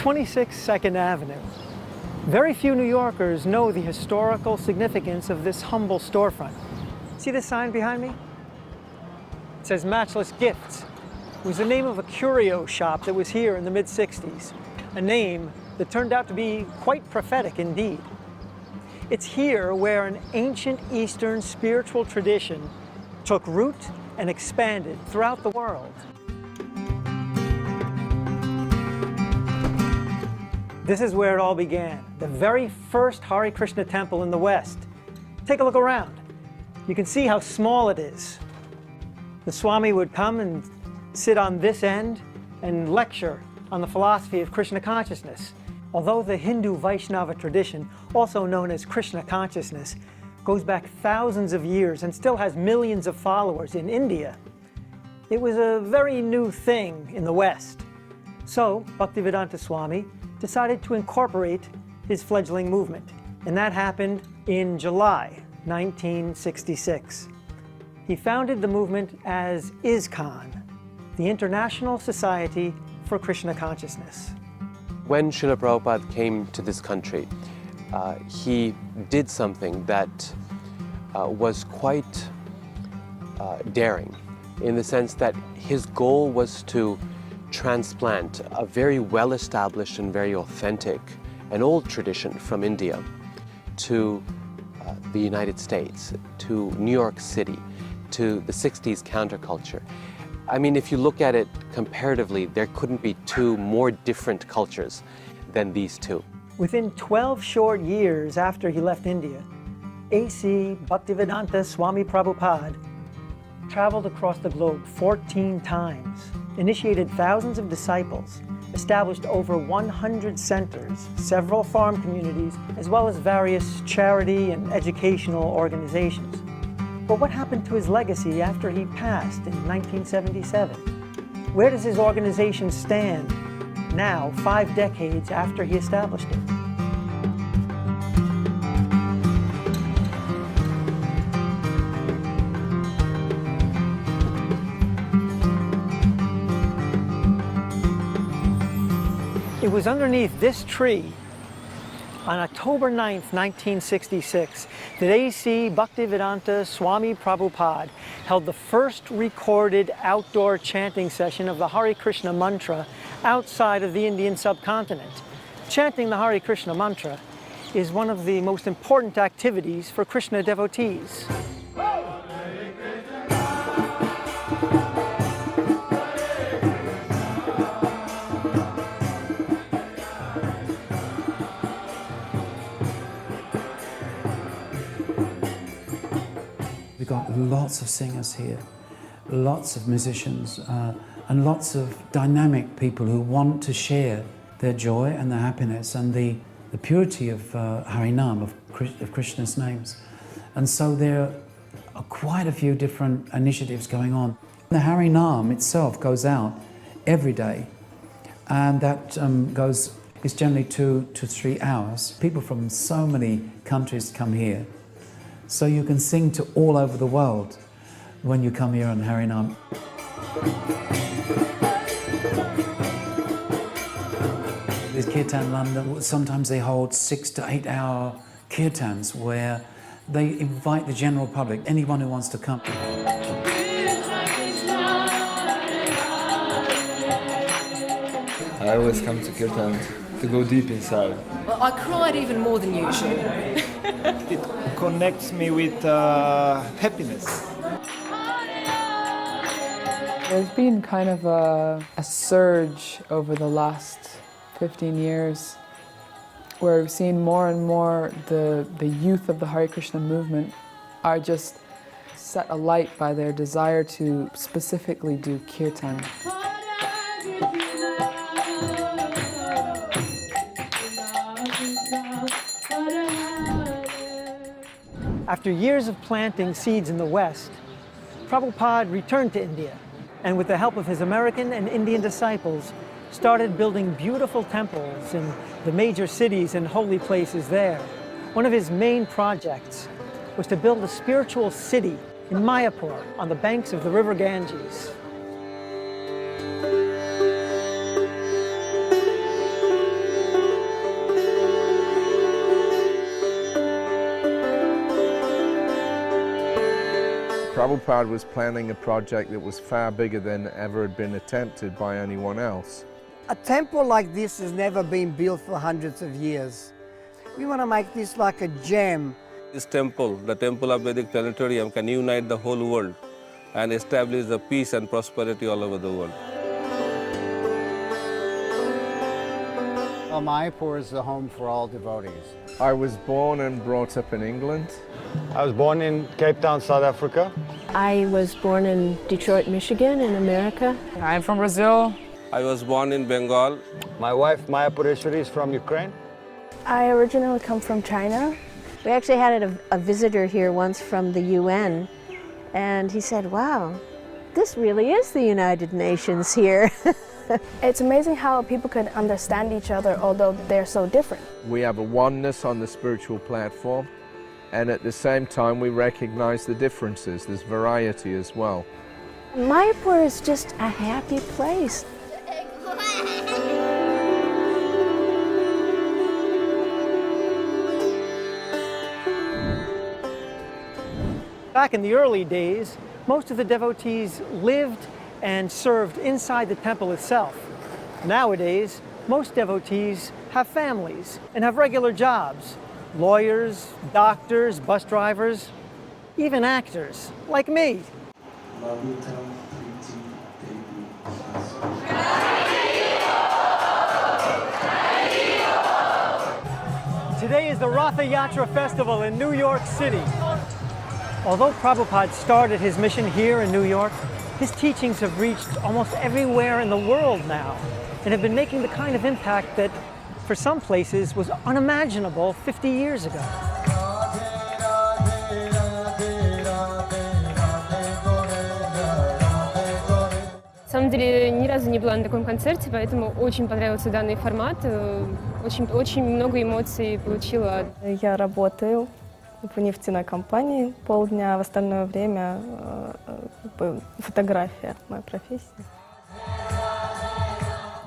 26 2nd Avenue. Very few New Yorkers know the historical significance of this humble storefront. See this sign behind me? It says Matchless Gifts. It was the name of a curio shop that was here in the mid-60s, a name that turned out to be quite prophetic indeed. It's here where an ancient Eastern spiritual tradition took root and expanded throughout the world. This is where it all began, the very first Hare Krishna temple in the West. Take a look around. You can see how small it is. The Swami would come and sit on this end and lecture on the philosophy of Krishna consciousness. Although the Hindu Vaishnava tradition, also known as Krishna consciousness, goes back thousands of years and still has millions of followers in India, it was a very new thing in the West. So Bhaktivedanta Swami decided to incorporate his fledgling movement, and that happened in July 1966. He founded the movement as ISKCON, the International Society for Krishna Consciousness. When Srila Prabhupada came to this country, he did something that was quite daring, in the sense that his goal was to transplant a very well-established and very authentic and old tradition from India to the United States, to New York City, to the 60s counterculture. I mean, if you look at it comparatively, there couldn't be two more different cultures than these two. Within 12 short years after he left India, A.C. Bhaktivedanta Swami Prabhupada traveled across the globe 14 times, initiated thousands of disciples, established over 100 centers, several farm communities, as well as various charity and educational organizations. But what happened to his legacy after he passed in 1977? Where does his organization stand now, 5 decades after he established it? It was underneath this tree on October 9th, 1966, that A.C. Bhaktivedanta Swami Prabhupada held the first recorded outdoor chanting session of the Hare Krishna mantra outside of the Indian subcontinent. Chanting the Hare Krishna mantra is one of the most important activities for Krishna devotees. We've got lots of singers here, lots of musicians, and lots of dynamic people who want to share their joy and their happiness and the purity of Harinam, of Krishna's names. And so there are quite a few different initiatives going on. The Harinam itself goes out every day, and that is generally 2 to 3 hours. People from so many countries come here. So you can sing to all over the world when you come here on Harinam. There's Kirtan London. Sometimes they hold 6 to 8 hour kirtans where they invite the general public, anyone who wants to come. I always come to kirtan to go deep inside. Well, I cried even more than usual. It connects me with happiness. There's been kind of a surge over the last 15 years where we've seen more and more the youth of the Hare Krishna movement are just set alight by their desire to specifically do kirtan. After years of planting seeds in the West, Prabhupada returned to India, and with the help of his American and Indian disciples, started building beautiful temples in the major cities and holy places there. One of his main projects was to build a spiritual city in Mayapur on the banks of the river Ganges. Prabhupada was planning a project that was far bigger than ever had been attempted by anyone else. A temple like this has never been built for hundreds of years. We want to make this like a gem. This temple, the Temple of Vedic Planetarium, can unite the whole world and establish the peace and prosperity all over the world. Well, Mayapur is the home for all devotees. I was born and brought up in England. I was born in Cape Town, South Africa. I was born in Detroit, Michigan, in America. I'm from Brazil. I was born in Bengal. My wife, Maya Pureshwari, is from Ukraine. I originally come from China. We actually had a visitor here once from the UN, and he said, wow, this really is the United Nations here. It's amazing how people can understand each other, although they're so different. We have a oneness on the spiritual platform, and at the same time we recognize the differences. There's variety as well. Mayapur is just a happy place. Back in the early days, most of the devotees lived and served inside the temple itself. Nowadays, most devotees have families and have regular jobs. Lawyers, doctors, bus drivers, even actors, like me. Today is the Ratha Yatra Festival in New York City. Although Prabhupada started his mission here in New York, his teachings have reached almost everywhere in the world now and have been making the kind of impact that, for some places, was unimaginable 50 years ago. На самом деле, ни разу не была на таком концерте, поэтому очень понравился данный формат. Очень много эмоций получила. Я работаю в нефтяной компании полдня, в остальное время фотография, моя профессия.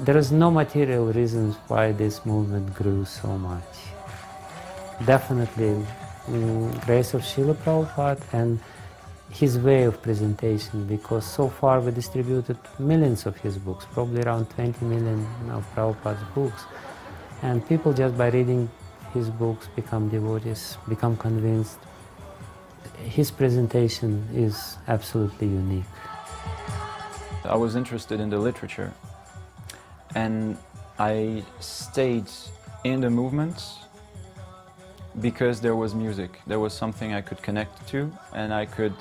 There is no material reasons why this movement grew so much. Definitely, grace of Srila Prabhupada and his way of presentation, because so far we distributed millions of his books, probably around 20 million of Prabhupada's books, and people just by reading his books become devotees, become convinced. His presentation is absolutely unique. I was interested in the literature, and I stayed in the movements because there was music. There was something I could connect to, and I could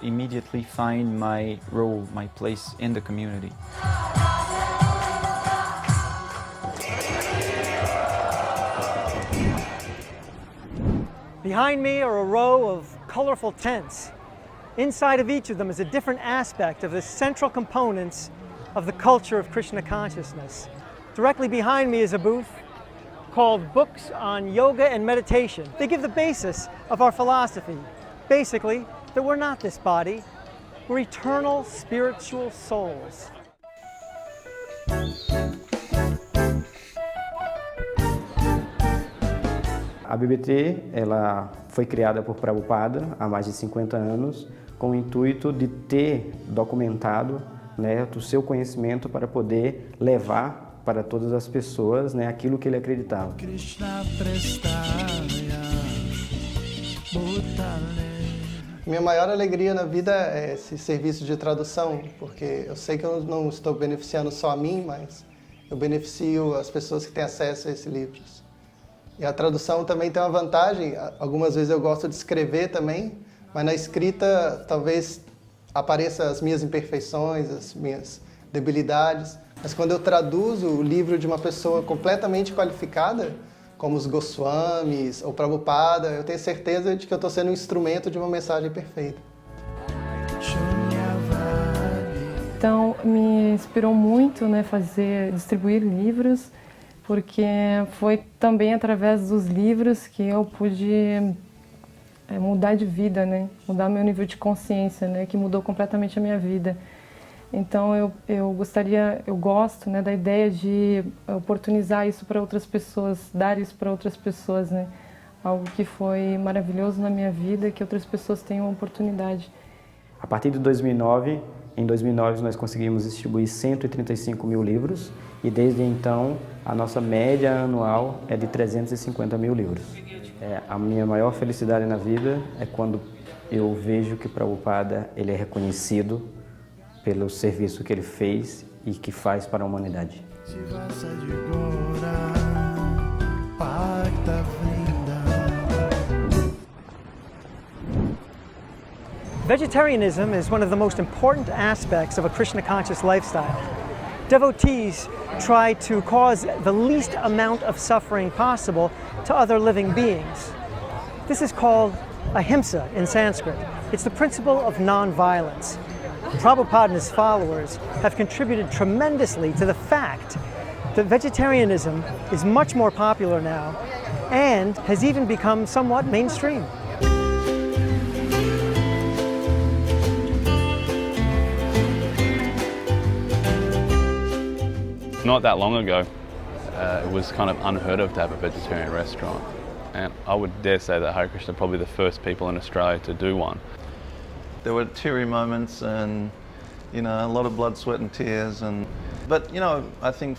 immediately find my role, my place in the community. Behind me are a row of colorful tents. Inside of each of them is a different aspect of the central components of the culture of Krishna consciousness. Directly behind me is a booth called Books on Yoga and Meditation. They give the basis of our philosophy. Basically, that we're not this body, we're eternal spiritual souls. A BBT ela foi criada por Prabhupada há mais de 50 anos com o intuito de ter documentado, né, o seu conhecimento para poder levar para todas as pessoas, né, aquilo que ele acreditava. Minha maior alegria na vida é esse serviço de tradução, porque eu sei que eu não estou beneficiando só a mim, mas eu beneficio as pessoas que têm acesso a esses livros. E a tradução também tem uma vantagem, algumas vezes eu gosto de escrever também, mas na escrita talvez apareçam as minhas imperfeições, as minhas debilidades, mas quando eu traduzo o livro de uma pessoa completamente qualificada, como os Goswamis ou Prabhupada, eu tenho certeza de que eu estou sendo um instrumento de uma mensagem perfeita. Então, me inspirou muito, né, distribuir livros, porque foi também através dos livros que eu pude mudar de vida, né, mudar meu nível de consciência, né, que mudou completamente a minha vida. Então eu gosto, né, da ideia de oportunizar isso para outras pessoas, dar isso para outras pessoas, né? Algo que foi maravilhoso na minha vida, que outras pessoas tenham a oportunidade. A partir de 2009, em 2009 nós conseguimos distribuir 135 mil livros e desde então a nossa média anual é de 350 mil livros. A minha maior felicidade na vida é quando eu vejo que Prabhupada ele é reconhecido pelo serviço que ele fez e que faz para a humanidade. Vegetarianism is one of the most important aspects of a Krishna conscious lifestyle. Devotees try to cause the least amount of suffering possible to other living beings. This is called ahimsa in Sanskrit. It's the principle of non-violence. Prabhupada and his followers have contributed tremendously to the fact that vegetarianism is much more popular now and has even become somewhat mainstream. Not that long ago, it was kind of unheard of to have a vegetarian restaurant. And I would dare say that Hare Krishna are probably the first people in Australia to do one. There were teary moments and, you know, a lot of blood, sweat and tears. But, you know, I think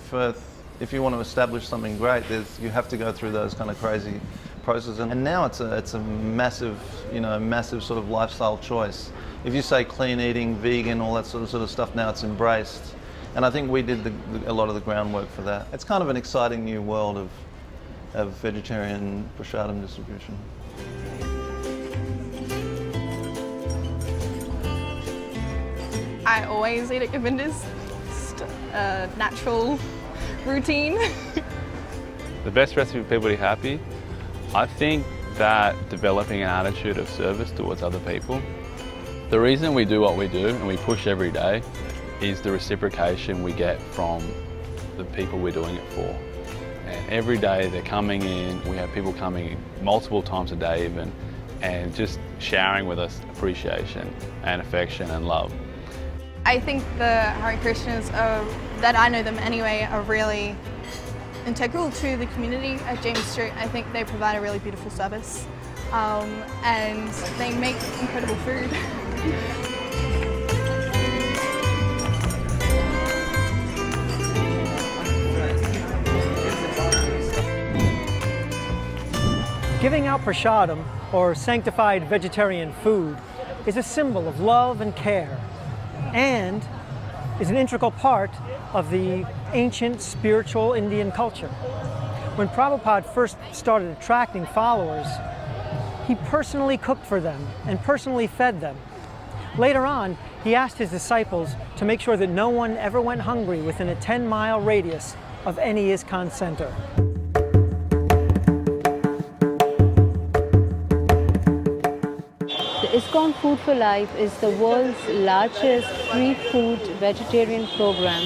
if you want to establish something great, you have to go through those kind of crazy processes. And now it's a massive, you know, massive sort of lifestyle choice. If you say clean eating, vegan, all that sort of stuff, now it's embraced. And I think we did a lot of the groundwork for that. It's kind of an exciting new world of vegetarian prasadam distribution. I always eat at Govinda's, just a natural routine. The best recipe for people to be happy, I think that developing an attitude of service towards other people. The reason we do what we do and we push every day is the reciprocation we get from the people we're doing it for. And every day they're coming in, we have people coming in multiple times a day even, and just showering with us appreciation and affection and love. I think the Hare Krishnas, that I know them anyway, are really integral to the community at James Street. I think they provide a really beautiful service and they make incredible food. Giving out prasadam, or sanctified vegetarian food, is a symbol of love and care, and is an integral part of the ancient spiritual Indian culture. When Prabhupada first started attracting followers, he personally cooked for them and personally fed them. Later on, he asked his disciples to make sure that no one ever went hungry within a 10-mile radius of any ISKCON center. The ISKCON Food for Life is the world's largest free food vegetarian program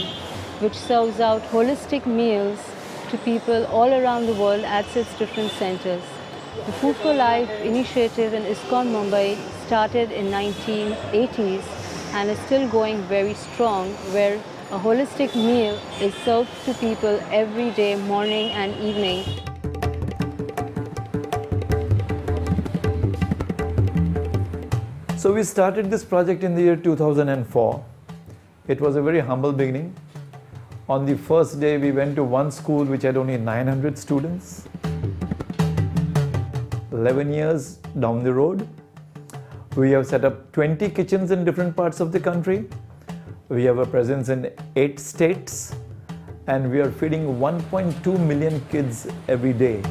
which serves out holistic meals to people all around the world at its different centers. The Food for Life initiative in ISKCON Mumbai started in 1980s and is still going very strong, where a holistic meal is served to people every day, morning and evening. So we started this project in the year 2004. It was a very humble beginning. On the first day, we went to one school which had only 900 students. 11 years down the road, we have set up 20 kitchens in different parts of the country. We have a presence in 8 states, and we are feeding 1.2 million kids every day.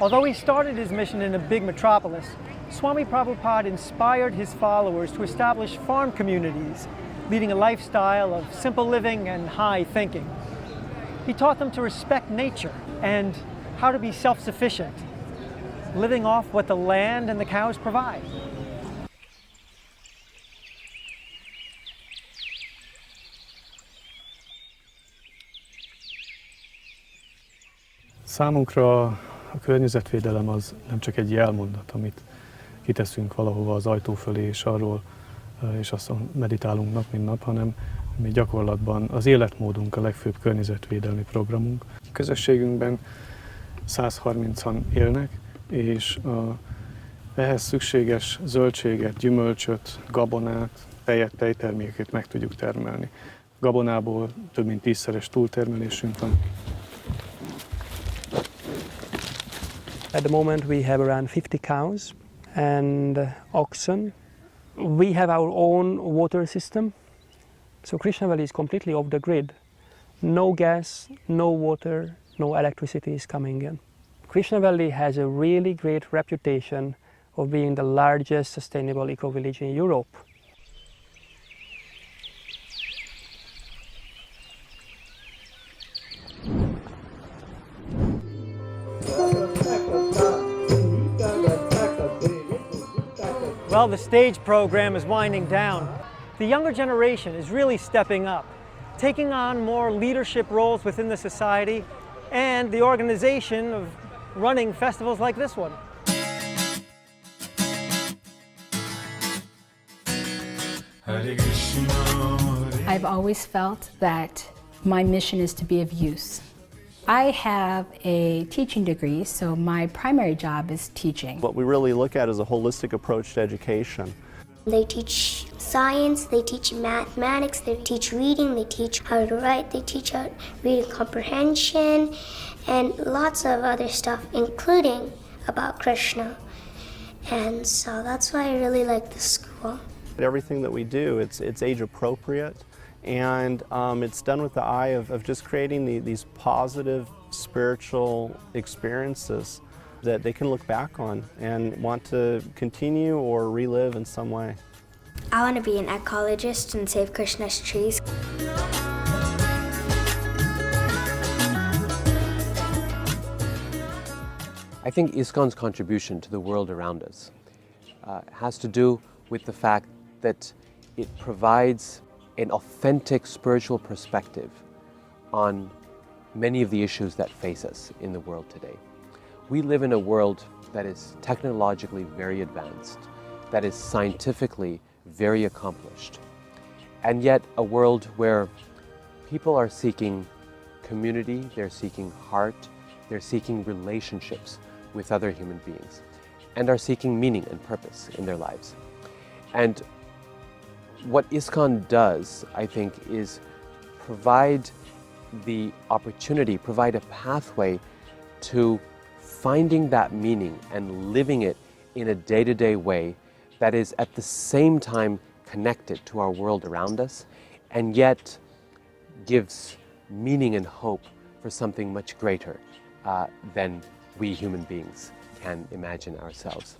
Although he started his mission in a big metropolis, Swami Prabhupada inspired his followers to establish farm communities, leading a lifestyle of simple living and high thinking. He taught them to respect nature and how to be self-sufficient, living off what the land and the cows provide. Számunkra a környezetvédelem az nem csak egy jelmondat, amit kiteszünk valahova az ajtó fölé, és aztán meditálunk nap, mint nap, hanem mi gyakorlatban az életmódunk a legfőbb környezetvédelmi programunk. közösségünkben 130-an élnek, és ehhez szükséges zöldséget, gyümölcsöt, gabonát, tejet, tejtermékét meg tudjuk termelni. Gabonából több mint 10-szeres túltermelésünk van. At the moment we have around 50 cows and oxen. We have our own water system. So Krishna Valley is completely off the grid. No gas, no water, no electricity is coming in. Krishna Valley has a really great reputation of being the largest sustainable eco-village in Europe. Well, the stage program is winding down. The younger generation is really stepping up, taking on more leadership roles within the society and the organization of running festivals like this one. Hare Krishna. I've always felt that my mission is to be of use. I have a teaching degree, so my primary job is teaching. What we really look at is a holistic approach to education. They teach science, they teach mathematics, they teach reading, they teach how to write, they teach how reading comprehension, and lots of other stuff, including about Krishna. And so that's why I really like this school. Everything that we do, it's age appropriate, and it's done with the eye of just creating these positive spiritual experiences that they can look back on and want to continue or relive in some way. I want to be an ecologist and save Krishna's trees. I think ISKCON's contribution to the world around us has to do with the fact that it provides an authentic spiritual perspective on many of the issues that face us in the world today. We live in a world that is technologically very advanced, that is scientifically very accomplished, and yet a world where people are seeking community, they're seeking heart, they're seeking relationships with other human beings, and are seeking meaning and purpose in their lives. And what ISKCON does, I think, is provide the opportunity, provide a pathway to finding that meaning and living it in a day-to-day way that is at the same time connected to our world around us and yet gives meaning and hope for something much greater than we human beings can imagine ourselves.